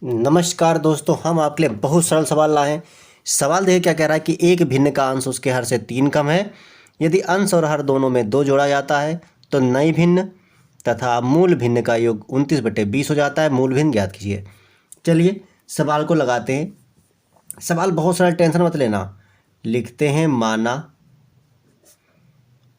नमस्कार दोस्तों, हम आपके लिए बहुत सरल सवाल लाए हैं। सवाल देखिए क्या कह रहा है कि एक भिन्न का अंश उसके हर से 3 कम है। यदि अंश और हर दोनों में 2 जोड़ा जाता है तो नई भिन्न तथा मूल भिन्न का योग 29/20 हो जाता है। मूल भिन्न ज्ञात कीजिए। चलिए सवाल को लगाते हैं। सवाल बहुत सरल, टेंशन मत लेना। लिखते हैं माना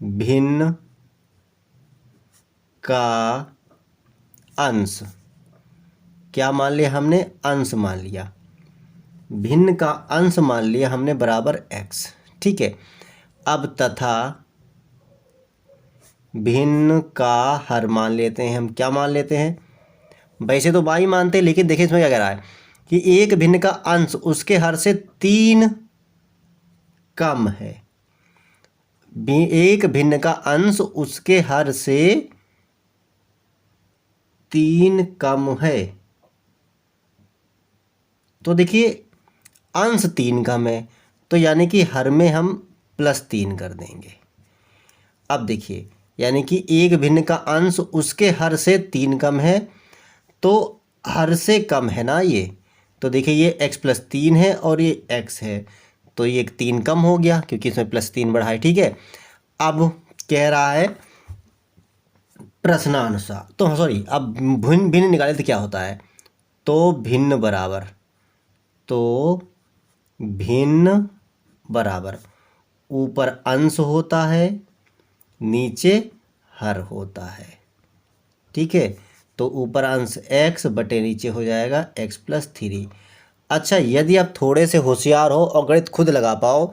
भिन्न का अंश, क्या मान लिया हमने? अंश मान लिया। भिन्न का अंश मान लिया हमने बराबर x। ठीक है। अब तथा भिन्न का हर मान लेते हैं। हम क्या मान लेते हैं? वैसे तो बाई मानते हैं, लेकिन देखिए इसमें क्या कह रहा है कि एक भिन्न का अंश उसके हर से 3 कम है। एक भिन्न का अंश उसके हर से 3 कम है। तो देखिए अंश 3 कम है, तो यानी कि हर में हम +3 कर देंगे। अब देखिए यानी कि एक भिन्न का अंश उसके हर से 3 कम है, तो हर से कम है ना ये। तो देखिए ये x+3 है और ये x है, तो ये 3 कम हो गया क्योंकि इसमें +3 बढ़ा है। ठीक है। अब कह रहा है प्रश्नानुसार, तो सॉरी, अब भिन्न भिन्न निकाले तो क्या होता है? तो भिन्न बराबर, तो भिन्न बराबर ऊपर अंश होता है, नीचे हर होता है। ठीक है। तो ऊपर अंश x बटे नीचे हो जाएगा x+3। अच्छा, यदि आप थोड़े से होशियार हो और गणित खुद लगा पाओ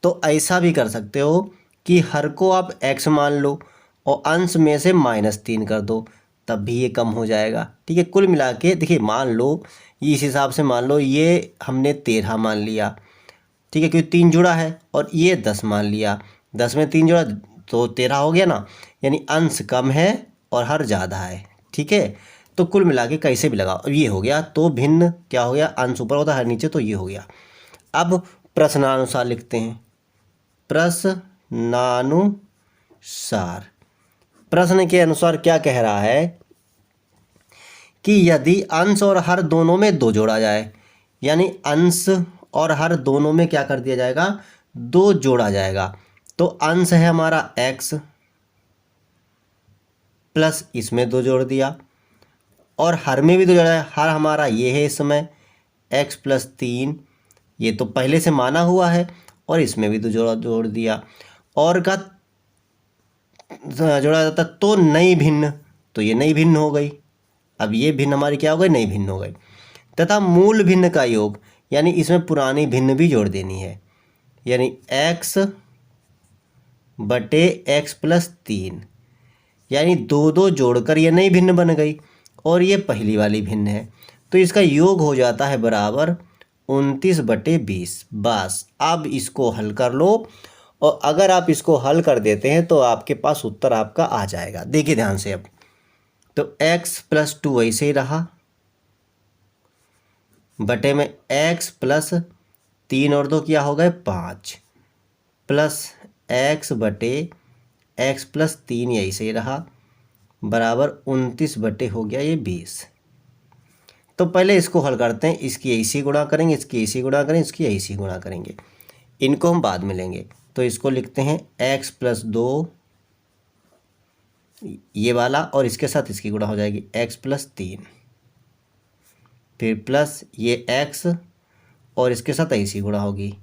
तो ऐसा भी कर सकते हो कि हर को आप x मान लो और अंश में से -3 कर दो, तब भी ये कम हो जाएगा। ठीक है। कुल मिला के देखिए, मान लो इस हिसाब से मान लो ये हमने 13 मान लिया। ठीक है, क्योंकि 3 जुड़ा है, और ये 10 मान लिया। 10 में 3 जुड़ा तो 13 हो गया ना, यानी अंश कम है और हर ज़्यादा है। ठीक है। तो कुल मिला के कैसे भी लगाओ, ये हो गया। तो भिन्न क्या हो गया? अंश ऊपर होता है हर नीचे, तो ये हो गया। अब प्रश्नानुसार लिखते हैं। प्रश्नानुसार, प्रश्न के अनुसार क्या कह रहा है कि यदि अंश और हर दोनों में 2 जोड़ा जाए, यानी अंश और हर दोनों में क्या कर दिया जाएगा? 2 जोड़ा जाएगा। तो अंश है हमारा x प्लस इसमें 2 जोड़ दिया, और हर में भी 2 जोड़ा है। हर हमारा ये है इस समय x+3, ये तो पहले से माना हुआ है, और इसमें भी 2 जोड़ दिया, और का जोड़ा जाता तो नई भिन्न, तो ये नई भिन्न हो गई। अब ये भिन्न हमारी क्या हो गई? नई भिन्न हो गई। तथा मूल भिन्न का योग, यानी इसमें पुरानी भिन्न भी जोड़ देनी है, यानी x बटे x+3, यानी 2 जोड़कर ये नई भिन्न बन गई, और ये पहली वाली भिन्न है। तो इसका योग हो जाता है बराबर 29/20। बस अब इसको हल कर लो, और अगर आप इसको हल कर देते हैं तो आपके पास उत्तर आपका आ जाएगा। देखिए ध्यान से। अब तो x+2 ऐसे ही रहा, बटे में x+3 और 2 क्या हो गए? 5, प्लस x बटे x+3 यही सही रहा, बराबर 29 बटे हो गया ये 20। तो पहले इसको हल करते हैं। इसकी ऐसी गुणा करेंगे, इसकी ऐसी गुणा करेंगे, इसकी ऐसी गुणा करेंगे। इनको हम बाद में लेंगे। तो इसको लिखते हैं x+2 ये वाला, और इसके साथ इसकी गुणा हो जाएगी x+3, फिर प्लस ये x, और इसके साथ ऐसी गुणा होगी,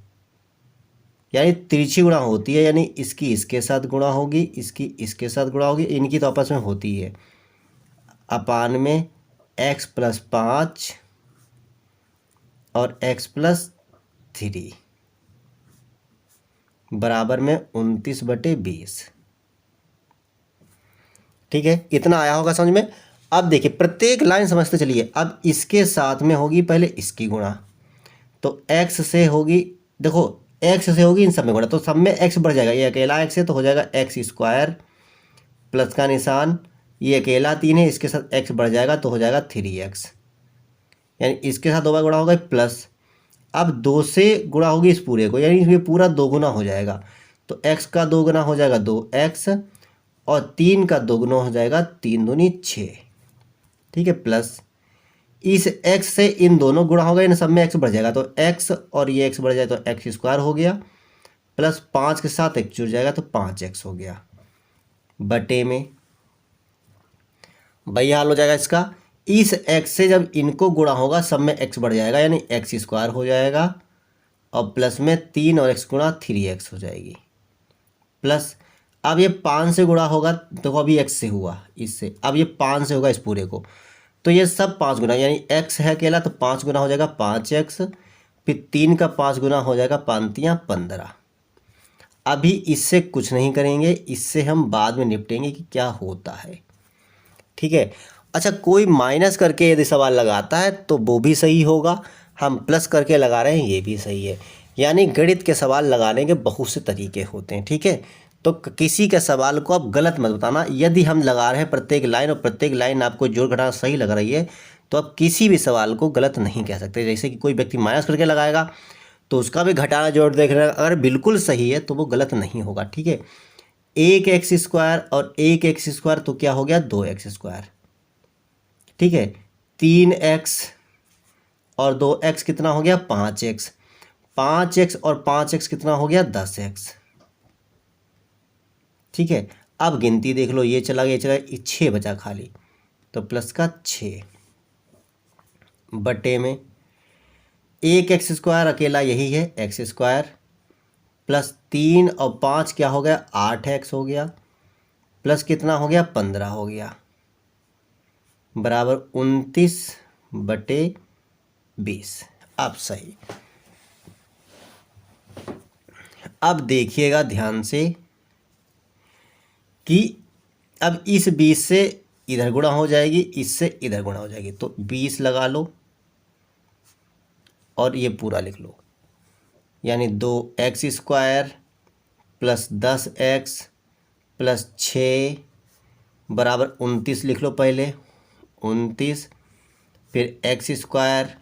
यानी तिरछी गुणा होती है, यानी इसकी इसके साथ गुणा होगी, इसकी इसके साथ गुणा होगी, इनकी तो आपस में होती है। अपान में x+5 और x+3 बराबर में 29/20। ठीक है, इतना आया होगा समझ में। अब देखिए प्रत्येक लाइन समझते चलिए। अब इसके साथ में होगी पहले इसकी गुणा, तो x से होगी, देखो x से होगी इन सब में गुणा, तो सब में x बढ़ जाएगा। ये अकेला x है तो हो जाएगा x², प्लस का निशान, ये अकेला 3 है, इसके साथ x बढ़ जाएगा तो हो जाएगा 3x, यानी इसके साथ 2 बार गुणा होगा प्लस। अब 2 से गुणा होगी इस पूरे को, यानी ये पूरा 2 गुना हो जाएगा, तो x का 2 गुना हो जाएगा 2x, और 3 का 2 गुना हो जाएगा 3 दूनी 6। ठीक है, प्लस इस x से इन दोनों गुणा होगा, इन सब में x बढ़ जाएगा तो x और ये x बढ़ जाए तो x स्क्वायर हो गया, प्लस 5 के साथ x जुड़ जाएगा तो 5x हो गया, बटे में भैया हाल हो जाएगा इसका। इस x से जब इनको गुणा होगा सब में x बढ़ जाएगा यानी x स्क्वायर हो जाएगा, और प्लस में 3 और x गुणा 3x हो जाएगी, प्लस अब ये 5 से गुणा होगा, देखो अभी x से हुआ इससे, अब ये 5 से होगा इस पूरे को, तो ये सब 5 गुना यानी x है अकेला तो 5 गुना हो जाएगा 5x, फिर 3 का 5 गुना हो जाएगा 5 तियाँ 15। अभी इससे कुछ नहीं करेंगे, इससे हम बाद में निपटेंगे कि क्या होता है, ठीक है। अच्छा, कोई माइनस करके यदि सवाल लगाता है तो वो भी सही होगा, हम प्लस करके लगा रहे हैं ये भी सही है, यानी गणित के सवाल लगाने के बहुत से तरीके होते हैं, ठीक है। तो किसी के सवाल को आप गलत मत बताना, यदि हम लगा रहे हैं प्रत्येक लाइन और प्रत्येक लाइन आपको जोड़ घटाना सही लग रही है तो आप किसी भी सवाल को गलत नहीं कह सकते। जैसे कि कोई व्यक्ति माइनस करके लगाएगा तो उसका भी घटाना जोड़ देख रहे हैं, अगर बिल्कुल सही है तो वो गलत नहीं होगा, ठीक है। 1x स्क्वायर और 1x स्क्वायर तो क्या हो गया 2x स्क्वायर, ठीक है। 3x और 2x कितना हो गया 5x, 5x और 5x कितना हो गया 10x, ठीक है। अब गिनती देख लो, ये चला गया, ये चला गया, 6 बचा खाली, तो प्लस का 6 बटे में 1x स्क्वायर अकेला यही है x स्क्वायर, प्लस 3 और 5 क्या हो गया 8x हो गया, प्लस कितना हो गया 15 हो गया, बराबर 29 बटे 20। अब सही। अब देखिएगा ध्यान से कि अब इस 20 से इधर गुणा हो जाएगी, इससे इधर गुणा हो जाएगी, तो 20 लगा लो और ये पूरा लिख लो, यानी 2x square plus 10x plus 6 बराबर 29 लिख लो पहले, 29, फिर x स्क्वायर,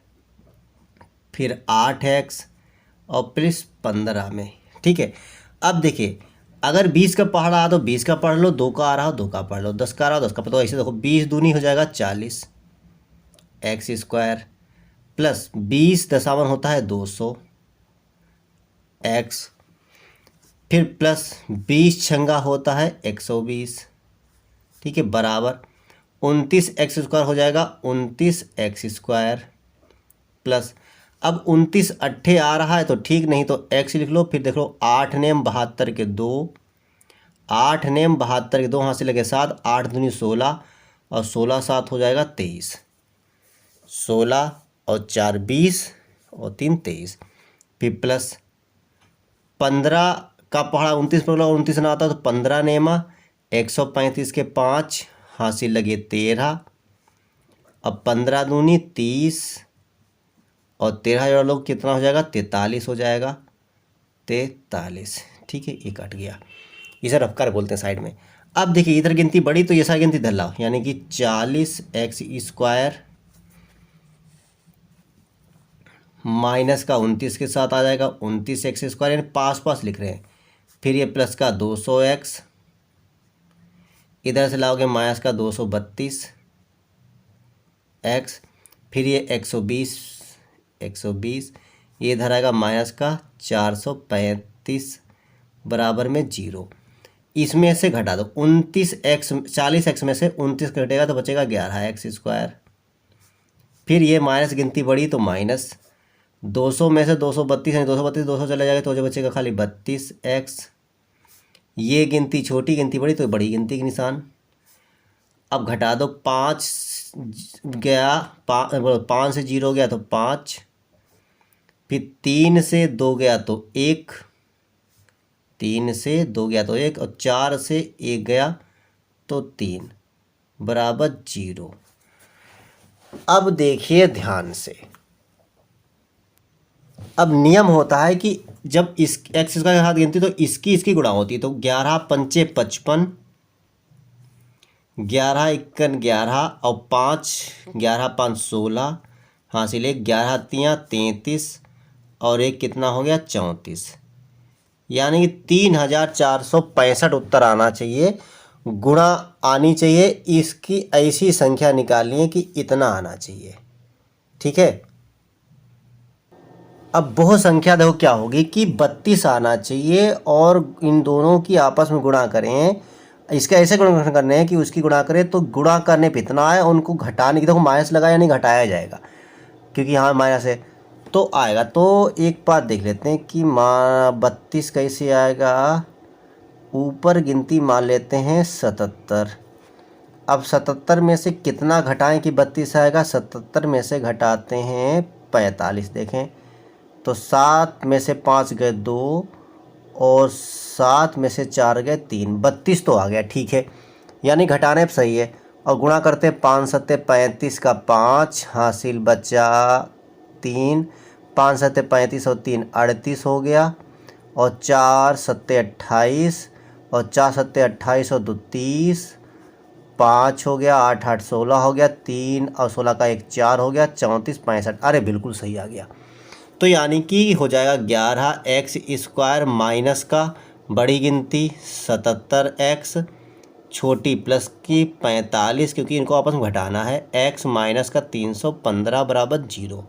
फिर 8x और प्लस 15 में, ठीक है। अब देखिए अगर 20 का पढ़ रहा तो 20 का पढ़ लो, 2 का आ रहा हो 2 का पढ़ लो, 10 का आ रहा हो 10 का, तो ऐसे देखो 20 दूनी हो जाएगा 40 x स्क्वायर, प्लस 20 दशावन होता है 200 x, फिर प्लस 20 छंगा होता है 120, ठीक है, बराबर 29 x स्क्वायर हो जाएगा 29 x स्क्वायर, प्लस अब 29 अट्ठे आ रहा है तो ठीक, नहीं तो x लिख लो, फिर देख लो 8 नेम 72 के 2, 8 नेम 72 के 2 हाथ से लगे 7, 8 दूनी 16 और 16 7 हो जाएगा 23, 16 और 4 20 और 3 23, फिर प्लस 15 का पढ़ा 29 पर 29 ना आता तो 15 नेमा 135 के 5 हाथ से लगे 13, अब 15 दूनी 30 और 13 जोड़ लो कितना हो जाएगा 43 हो जाएगा, 43, ठीक है। ये कट गया, इसे रफकार बोलते हैं साइड में। अब देखिए इधर गिनती बढ़ी तो ये सारी गिनती इधर लाओ, यानी कि 40x स्क्वायर माइनस का 29 के साथ आ जाएगा 29x स्क्वायर, यानी पास पास लिख रहे हैं, फिर ये प्लस का 200x, इधर से लाओगे माइनस का 232x, फिर ये 120 ये इधर आएगा माइनस का 435 बराबर में 0, इसमें से घटा दो 29x, 40x में से 29 घटेगा तो बचेगा 11x स्क्वायर, फिर ये माइनस गिनती बढ़ी तो माइनस 200 में से 232 यानी 232 चला जाएगा तो जो बचेगा खाली 32x, ये गिनती छोटी गिनती बढ़ी तो बड़ी गिनती के निशान, अब घटा दो 5 गया 5 से 0 गया तो 5, फिर 3 से 2 गया तो 1, 3 से 2 गया तो 1 और 4 से 1 गया तो 3 बराबर 0। अब देखिए ध्यान से, अब नियम होता है कि जब इस x स्क्वायर के साथ गिनती तो इसकी गुणा होती है, तो 11 पंचे 55, 11 इक्कन 11 और 5 11 5 16 हासिल 11 तियाँ 33 और एक कितना हो गया 34, यानी कि 3465 उत्तर आना चाहिए, गुणा आनी चाहिए, इसकी ऐसी संख्या निकालनी है कि इतना आना चाहिए, ठीक है। अब बहु संख्या देखो क्या होगी कि 32 आना चाहिए और इन दोनों की आपस में गुणा करें। इसका ऐसे गुणा करने हैं कि उसकी गुणा करें तो गुणा करने पे इतना आए, उनको घटाने की देखो माइनस लगा यानी घटाया जाएगा, क्योंकि यहाँ माइनस है तो आएगा। तो एक बात देख लेते हैं कि 32 कैसे आएगा। ऊपर गिनती मान लेते हैं 77। अब 77 में से कितना घटाएं कि 32 आएगा। 77 में से घटाते हैं 45। देखें तो 7 में से 5 गए 2 और 7 में से 4 गए 3, 32 तो आ गया, ठीक है, यानी घटाने पर सही है। और गुणा करते हैं 5 सत्ते 35 का 5 हासिल बचा 3, 5 सत्ते 35 और 3 38 हो गया, और 4 सत्ते 28 और 4 सत्ते 28 और 2 30, 5 हो गया, 8 8 16 हो गया, 3 और 16 का 1 4 हो गया, 34 65। अरे बिल्कुल सही आ गया। तो यानी कि हो जाएगा 11x² माइनस का बड़ी गिनती 77x छोटी प्लस की 45, क्योंकि इनको आपस में घटाना है, x माइनस का 315 बराबर 0।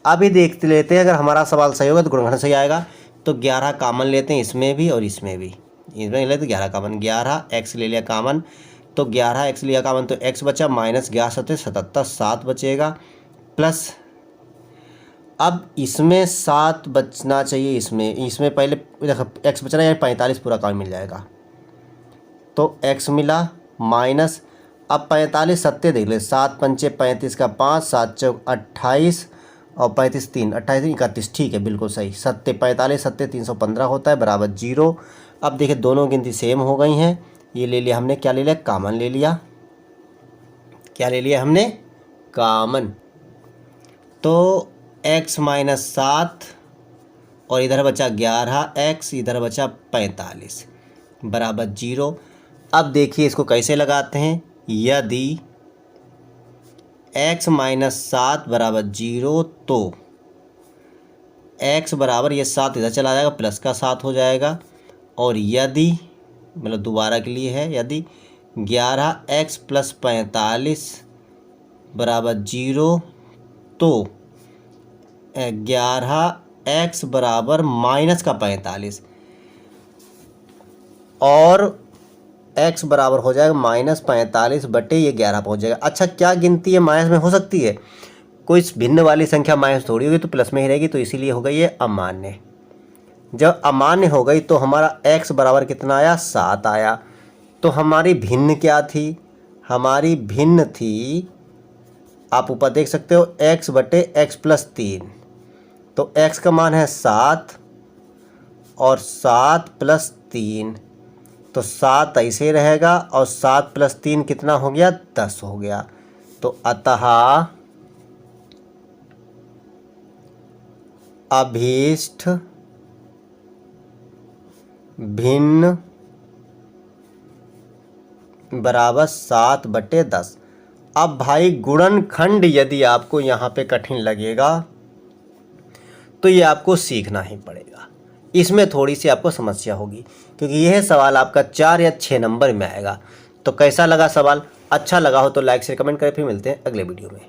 अभी देखते लेते हैं, अगर हमारा सवाल सही होगा तो गुणनखंड सही आएगा। तो 11 कामन लेते हैं इसमें भी और इसमें भी, इसमें ले तो 11 कामन, 11x ले लिया कामन, तो 11x लिया कामन तो x बचा, माइनस 11 सत्ते 77 7 बचेगा, प्लस अब इसमें 7 बचना चाहिए, इसमें पहले देखो x बचना यानी 45 पूरा काम मिल जाएगा, तो x मिला माइनस। अब 45 सत्ते देख ले, 7 पंचे 35 का 5, 7 चौक 28 और 35 3 28 31, ठीक है बिल्कुल सही। सत्ते 45 सत्ते 315 होता है बराबर 0। अब देखिए दोनों गिनती सेम हो गई हैं, ये ले लिया हमने, क्या ले लिया, कामन ले लिया, क्या ले लिया हमने, कामन। तो x माइनस 7 और इधर बचा 11x, इधर बचा 45 बराबर 0। अब देखिए इसको कैसे लगाते हैं, यदि x माइनस 7 बराबर 0 तो x बराबर ये 7 इधर चला जाएगा, प्लस का 7 हो जाएगा, और यदि मतलब दोबारा के लिए है, यदि 11x प्लस 45 बराबर 0 तो 11x बराबर माइनस का 45 और x बराबर हो जाएगा माइनस 45 बटे ये 11 पहुँच जाएगा। अच्छा क्या गिनती है माइनस में हो सकती है, कोई भिन्न वाली संख्या माइनस थोड़ी होगी तो प्लस में ही रहेगी, तो इसीलिए हो गई ये अमान्य। जब अमान्य हो गई तो हमारा x बराबर कितना आया, 7 आया। तो हमारी भिन्न क्या थी, हमारी भिन्न थी, आप ऊपर देख सकते हो, x बटे x प्लस 3, तो x का मान है 7 और 7 प्लस 3, तो 7 ऐसे रहेगा और 7 प्लस 3 कितना हो गया, 10 हो गया। तो अतः अभीष्ट भिन्न बराबर 7 बटे 10। अब भाई गुणनखंड यदि आपको यहाँ पे कठिन लगेगा तो ये आपको सीखना ही पड़ेगा, इसमें थोड़ी सी आपको समस्या होगी, क्योंकि यह सवाल आपका 4 या 6 नंबर में आएगा। तो कैसा लगा सवाल, अच्छा लगा हो तो लाइक से कमेंट करें, फिर मिलते हैं अगले वीडियो में।